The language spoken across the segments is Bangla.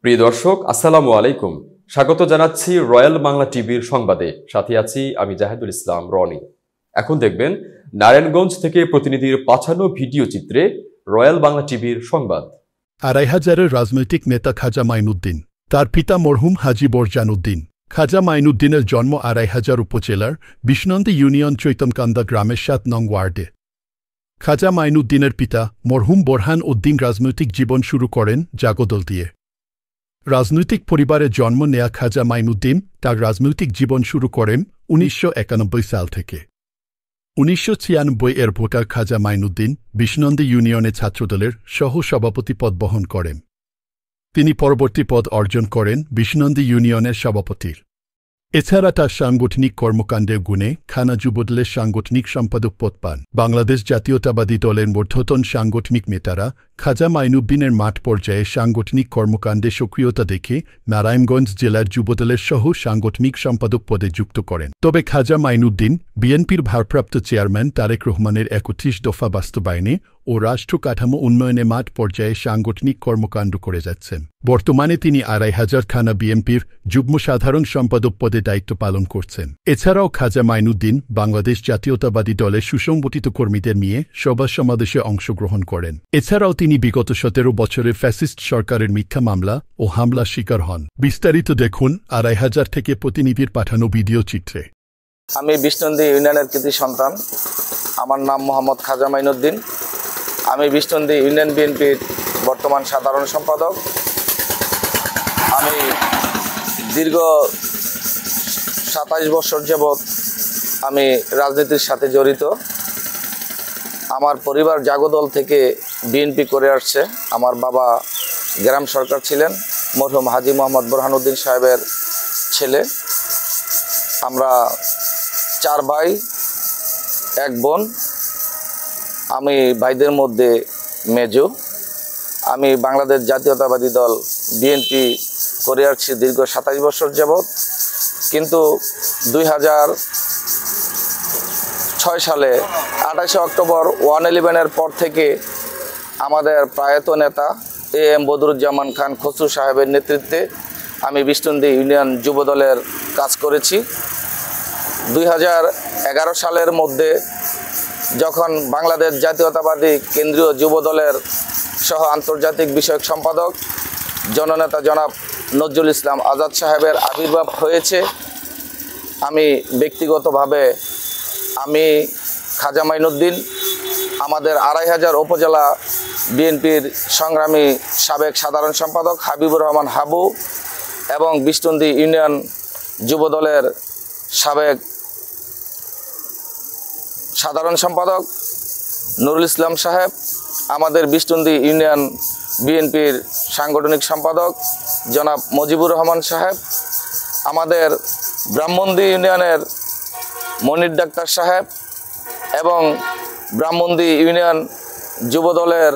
প্রিয় দর্শক, আসসালামু আলাইকুম। স্বাগত জানাচ্ছি রয়্যাল বাংলা টিভির সংবাদে। সাথে আছি আমি জাহিদুল ইসলাম রনি। এখন দেখবেন নারায়ণগঞ্জ থেকে প্রতিনিধির পাঠানো ভিডিও চিত্রে রয়্যাল বাংলা টিভির সংবাদ। ২৫০০-এর রাজনৈতিক নেতা খাজা মাইনুদ্দিন, তার পিতা মরহুম হাজী বোরজানউদ্দিন। খাজা মাইনুদ্দিনের জন্ম ২৫০০ উপজেলার বিষ্ণন্দী ইউনিয়ন চৈতনকান্দা গ্রামের ৭ নং ওয়ার্ডে। খাজা মাইনুদ্দিনের পিতা মরহুম বোরহান উদ্দিন রাজনৈতিক জীবন শুরু করেন জাগদল দিয়ে। রাজনৈতিক পরিবারে জন্ম নেয়া খাজা মাইনুদ্দিন তার রাজনৈতিক জীবন শুরু করেন ১৯৯১ সাল থেকে। ১৯৯৬-এর ভোটার খাজা মাইনুদ্দিন বিষ্ণন্দী ইউনিয়নে ছাত্রদলের সহ-সভাপতি পদ বহন করেন। তিনি পরবর্তী পদ অর্জন করেন বিষ্ণন্দী ইউনিয়নের সভাপতির। এছাড়া তার সাংগঠনিক কর্মকাণ্ডের গুণে খানা যুবদলের সাংগঠনিক সম্পাদক পদ পান। বাংলাদেশ জাতীয়তাবাদী দলের মধ্যতন সাংগঠনিক নেতারা খাজা মাইনুদ্দিনের মাঠ পর্যায়ে সাংগঠনিক কর্মকাণ্ডে সক্রিয়তা দেখে নারায়ণগঞ্জ জেলার যুবদলের সহ সাংগঠনিক সম্পাদক পদে যুক্ত করেন। তবে খাজা মাইনুদ্দিন বিএনপির ভারপ্রাপ্ত চেয়ারম্যান তারেক রহমানের ৩১ দফা বাস্তবায়নে ও রাষ্ট্র কাঠামো উন্নয়নে মাঠ পর্যায়ে সাংগঠনিক কর্মকাণ্ড করে যাচ্ছেন। বর্তমানে তিনি ২৫০০ খানা বিএনপির যুগ্ম সাধারণ সম্পাদক পদে দায়িত্ব পালন করছেন। এছাড়াও খাজা মাইনুদ্দিন বাংলাদেশ জাতীয়তাবাদী দলের সুসংগঠিত কর্মীদের নিয়ে সভা সমাবেশে অংশগ্রহণ করেন। এছাড়াও তিনি বিগত ১৭ বছরের ফ্যাসিস্ট সরকারের মিথ্যা মামলা ও হামলার শিকার হন। বিস্তারিত দেখুন ২৫০০ থেকে প্রতিনিধির পাঠানো ভিডিও চিত্রে। আমি বিষ্ণন্দী ইউনিয়নের কৃতি সন্তান। আমার নাম মোহাম্মদ খাজা মাইনুদ্দিন। আমি বিষ্ণন্দী ইউনিয়ন বিএনপির বর্তমান সাধারণ সম্পাদক। আমি দীর্ঘ ২৭ বছর যাবৎ আমি রাজনীতির সাথে জড়িত। আমার পরিবার জাগদল থেকে বিএনপি করে আসছে। আমার বাবা গ্রাম সরকার ছিলেন, মরহুম হাজী মোহাম্মদ বোরহানউদ্দিন সাহেবের ছেলে। আমরা ৪ ভাই ১ বোন। আমি ভাইদের মধ্যে মেজো। আমি বাংলাদেশ জাতীয়তাবাদী দল বিএনপি করে আসছি দীর্ঘ ২৭ বছর যাবৎ। কিন্তু ২০০৬ সালে ২৮শে অক্টোবর 111-এর পর থেকে আমাদের প্রয়াত নেতা এম বদরুজ্জামান খান খসরু সাহেবের নেতৃত্বে আমি বিষ্ণন্দী ইউনিয়ন যুবদলের কাজ করেছি। ২০১১ সালের মধ্যে যখন বাংলাদেশ জাতীয়তাবাদী কেন্দ্রীয় যুবদলের সহ আন্তর্জাতিক বিষয়ক সম্পাদক জননেতা জনাব নজরুল ইসলাম আজাদ সাহেবের আবির্ভাব হয়েছে, আমি ব্যক্তিগতভাবে আমি খাজা মাইনুদ্দিন, আমাদের ২৫০০ উপজেলা বিএনপির সংগ্রামী সাবেক সাধারণ সম্পাদক হাবিবুর রহমান হাবু এবং বিষ্ণন্দী ইউনিয়ন যুবদলের সাবেক সাধারণ সম্পাদক নুরুল ইসলাম সাহেব, আমাদের বিষ্ণন্দী ইউনিয়ন বিএনপির সাংগঠনিক সম্পাদক জনাব মজিবুর রহমান সাহেব, আমাদের ব্রাহ্মণদী ইউনিয়নের মনির ডাক্তার সাহেব এবং ব্রাহ্মণদী ইউনিয়ন যুবদলের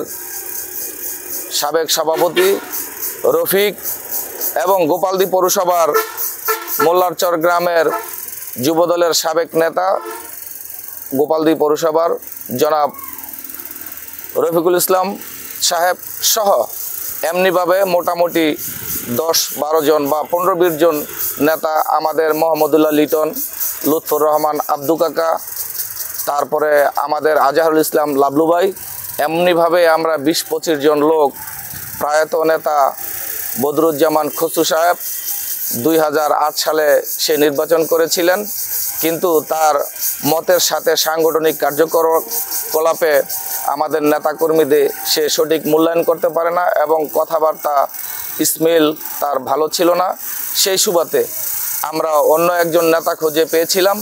সাবেক সভাপতি রফিক এবং গোপালদী পৌরসভার মোল্লারচর গ্রামের যুবদলের সাবেক নেতা গোপালদী পৌরসভার জনাব রফিকুল ইসলাম সাহেব সহ এমনিভাবে মোটামুটি ১০-১২ জন বা ১৫-২০ জন নেতা, আমাদের মোহাম্মদুল্লাহ লিটন, লুৎফর রহমান আব্দু কাকা, তারপরে আমাদের আজহারুল ইসলাম লাবলু ভাই, এমনিভাবে আমরা ২০-২৫ জন লোক প্রয়াত নেতা বদরুজ্জামান খসরু সাহেব ২০০৮ সালে সে নির্বাচন করেছিলেন, কিন্তু তার মতের সাথে সাংগঠনিক কার্যকলাপে আমাদের নেতাকর্মীদের সে সঠিক মূল্যায়ন করতে পারে না এবং কথাবার্তা স্মেল তার ভালো ছিল না। সেই সুবাদে আমরা অন্য একজন নেতা খুঁজে পেয়েছিলাম।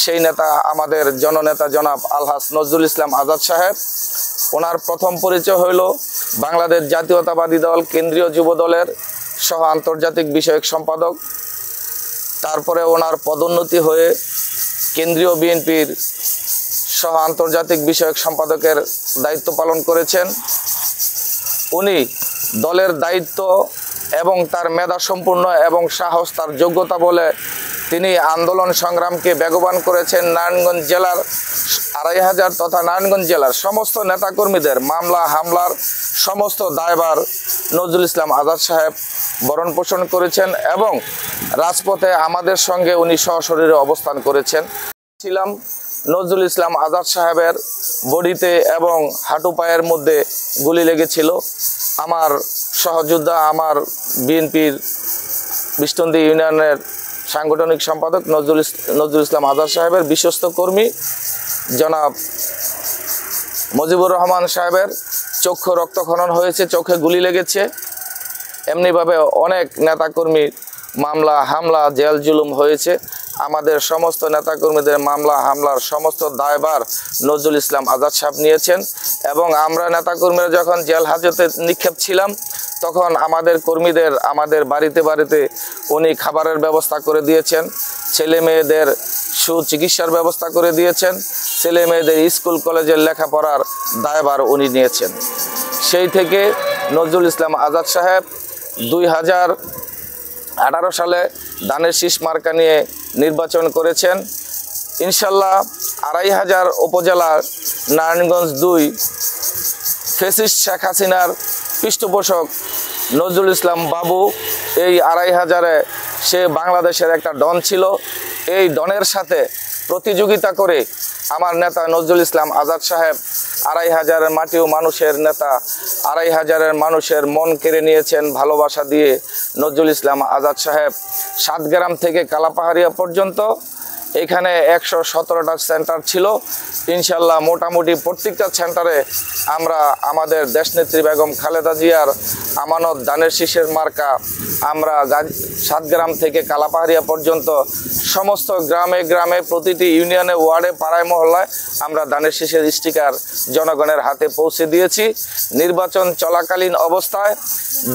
সেই নেতা আমাদের জননেতা জনাব আলহাজ নজরুল ইসলাম আজাদ সাহেব। ওনার প্রথম পরিচয় হইল বাংলাদেশ জাতীয়তাবাদী দল কেন্দ্রীয় যুবদলের সহ আন্তর্জাতিক বিষয়ক সম্পাদক। তারপরে ওনার পদোন্নতি হয়ে কেন্দ্রীয় বিএনপির সহ আন্তর্জাতিক বিষয়ক সম্পাদকের দায়িত্ব পালন করেছেন। উনি দলের দায়িত্ব এবং তার মেধা সম্পূর্ণ এবং সাহস, তার যোগ্যতা বলে তিনি আন্দোলন সংগ্রামকে বেগবান করেছেন। নারায়ণগঞ্জ জেলার ২৫০০ তথা নারায়ণগঞ্জ জেলার সমস্ত নেতাকর্মীদের মামলা হামলার সমস্ত দায়ভার নজরুল ইসলাম আজাদ সাহেব ভরণ পোষণ করেছেন এবং রাজপথে আমাদের সঙ্গে উনি সশরীরে অবস্থান করেছেন। ছিলাম নজরুল ইসলাম আজাদ সাহেবের বডিতে এবং হাঁটু পায়ের মধ্যে গুলি লেগেছিল। আমার সহযোদ্ধা, আমার বিএনপির বিষ্টন্দী ইউনিয়নের সাংগঠনিক সম্পাদক নজরুল ইসলাম আজাদ সাহেবের বিশ্বস্ত কর্মী জনাব মজিবুর রহমান সাহেবের চক্ষু রক্তক্ষরণ হয়েছে, চোখে গুলি লেগেছে। এমনিভাবে অনেক নেতাকর্মীর মামলা হামলা জেল জুলুম হয়েছে। আমাদের সমস্ত নেতাকর্মীদের মামলা হামলার সমস্ত দায়ভার নজরুল ইসলাম আজাদ সাহেব নিয়েছেন এবং আমরা নেতাকর্মীরা যখন জেল হাজতে নিক্ষেপ ছিলাম তখন আমাদের কর্মীদের আমাদের বাড়িতে বাড়িতে উনি খাবারের ব্যবস্থা করে দিয়েছেন, ছেলে মেয়েদের সুচিকিৎসার ব্যবস্থা করে দিয়েছেন, ছেলে মেয়েদের স্কুল কলেজের লেখাপড়ার দায়ভার উনি নিয়েছেন। সেই থেকে নজরুল ইসলাম আজাদ সাহেব 2018 সালে ধানের শীষ মার্কা নিয়ে নির্বাচন করেছেন। ইনশাল্লাহ 2500 উপজেলার নারায়ণগঞ্জ 2 ফ্যাসিস্ট শেখ হাসিনার পৃষ্ঠপোষক নজরুল ইসলাম বাবু, এই 2500-এ সে বাংলাদেশের একটা ডন ছিল। এই ডনের সাথে প্রতিযোগিতা করে আমার নেতা নজরুল ইসলাম আজাদ সাহেব 2500-এর মাটি ও মানুষের নেতা, 2500-এর মানুষের মন কেড়ে নিয়েছেন ভালোবাসা দিয়ে। নজরুল ইসলাম আজাদ সাহেব 7 গ্রাম থেকে কালাপাহাড়িয়া পর্যন্ত এখানে 117টা সেন্টার ছিল। ইনশাল্লাহ মোটামুটি প্রত্যেকটা সেন্টারে আমরা আমাদের দেশনেত্রী বেগম খালেদা জিয়ার আমানত ধানের শীষের মার্কা আমরা 7 গ্রাম থেকে কালাপাহাড়িয়া পর্যন্ত সমস্ত গ্রামে গ্রামে প্রতিটি ইউনিয়নে ওয়ার্ডে পাড়ায় মহল্লায় আমরা ধানের শীষের স্টিকার জনগণের হাতে পৌঁছে দিয়েছি। নির্বাচন চলাকালীন অবস্থায়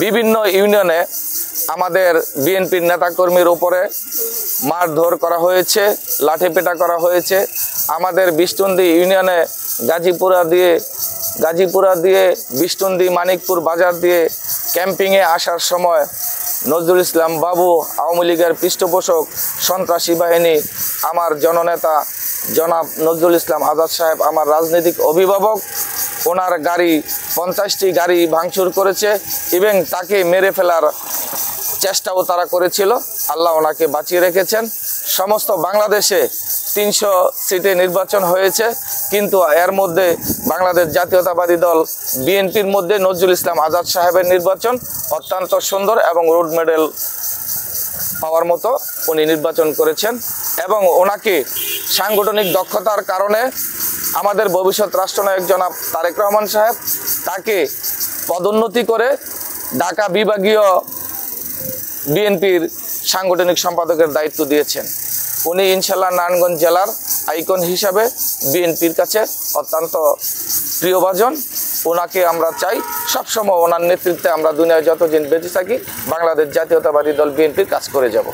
বিভিন্ন ইউনিয়নে আমাদের বিএনপির নেতাকর্মীর উপরে মারধর করা হয়েছে, লাঠিপেটা করা হয়েছে। আমাদের বিষ্টন্দী ইউনিয়নে গাজীপুরা দিয়ে বিষ্টন্দী মানিকপুর বাজার দিয়ে ক্যাম্পিংয়ে আসার সময় নজরুল ইসলাম বাবু, আওয়ামী লীগের পৃষ্ঠপোষক সন্ত্রাসী বাহিনী, আমার জননেতা জনাব নজরুল ইসলাম আজাদ সাহেব, আমার রাজনৈতিক অভিভাবক, ওনার গাড়ি 50টি গাড়ি ভাঙচুর করেছে এবং তাকে মেরে ফেলার চেষ্টাও তারা করেছিল। আল্লাহ ওনাকে বাঁচিয়ে রেখেছেন। সমস্ত বাংলাদেশে 300 সিটে নির্বাচন হয়েছে, কিন্তু এর মধ্যে বাংলাদেশ জাতীয়তাবাদী দল বিএনপির মধ্যে নজরুল ইসলাম আজাদ সাহেবের নির্বাচন অত্যন্ত সুন্দর এবং রোড মেডেল পাওয়ার মতো উনি নির্বাচন করেছেন এবং ওনাকে সাংগঠনিক দক্ষতার কারণে আমাদের ভবিষ্যৎ রাষ্ট্রনায়ক জনাব তারেক রহমান সাহেব তাকে পদোন্নতি করে ঢাকা বিভাগীয় বিএনপির সাংগঠনিক সম্পাদকের দায়িত্ব দিয়েছেন। উনি ইনশাল্লাহ নারায়ণগঞ্জ জেলার আইকন হিসাবে বিএনপির কাছে অত্যন্ত প্রিয়ভাজন। ওনাকে আমরা চাই সবসময় ওনার নেতৃত্বে আমরা দুনিয়ায় যতদিন বেঁচে থাকি বাংলাদেশ জাতীয়তাবাদী দল বিএনপির কাজ করে যাব।